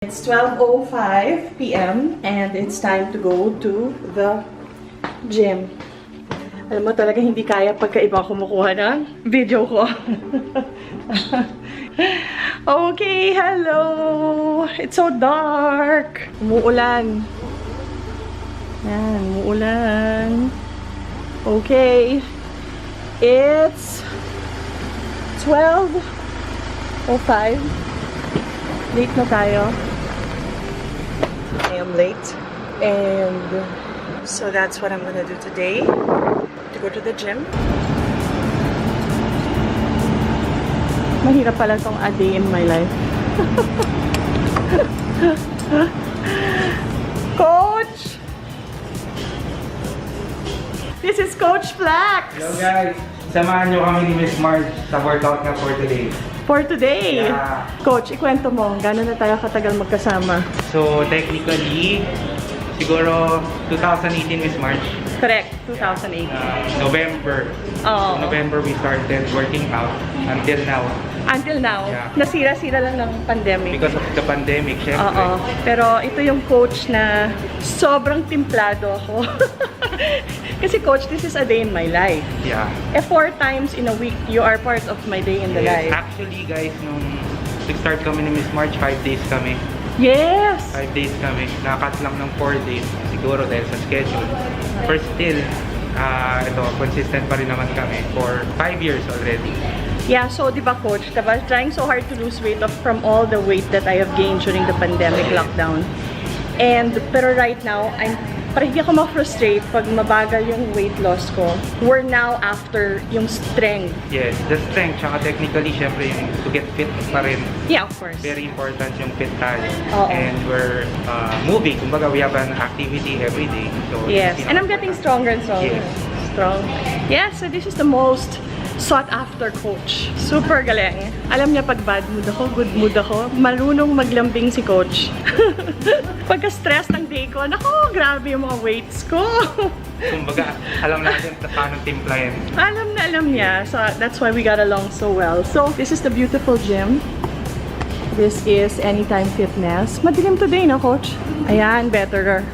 It's 12:05 p.m. and it's time to go to the gym. Alam mo talaga hindi kaya pagkaiba kumukuha ng video ko. Okay, hello! It's so dark. Umuulan. Yan, umuulan. Okay. It's 12:05. Late na tayo. I am late. And so that's what I'm gonna do today. To go to the gym. Mahirap pala tong a day in my life. Coach! This is Coach Flax! Hello guys! Samahan nyo kami ni Miss Marge sa workout na for today. For today? Yeah. Coach, ikwento mo, gano'n na tayo katagal magkasama? So technically, siguro 2018 Miss Marge. Correct, 2018. November. Oh. So November we started working out until now. Until now, Yeah. nasira-sira lang ng pandemic. Because of the pandemic, syempre. Oo. Pero ito yung coach na sobrang timplado ako. Kasi coach, this is a day in my life. Yeah. 4 times in a week, you are part of my day in the life. Actually guys, nung nag-start kami ni Miss Marge, 5 days kami. Yes! 5 days kami. Nakat lang ng 4 days. Siguro dahil sa schedule. But still, ito, consistent pa rin naman kami for 5 years already. Yeah, so di ba coach, diba, trying so hard to lose weight from all the weight that I have gained during the pandemic lockdown. Pero right now, parang hindi ako ma-frustrate pag mabagal yung weight loss ko. We're now after yung strength. Yes, the strength, tsaka technically, syempre, yung to get fit pa rin. Yeah, of course. Very important yung fit tayo. Oo. And we're moving. Kumbaga, we have an activity every day. So, Yes, and I'm getting stronger and stronger. Yes. Strong. Yeah, so this is the most sought-after coach. Super galing. Alam niya pag bad mood ako, good mood ako, marunong maglambing si coach. Pagka-stress ng day ko, naku, grabe yung mga weights ko. Kumbaga, alam natin paano timplahin. Alam niya. So that's why we got along so well. So this is the beautiful gym. This is Anytime Fitness. Madilim today, no, coach? Ayan, better.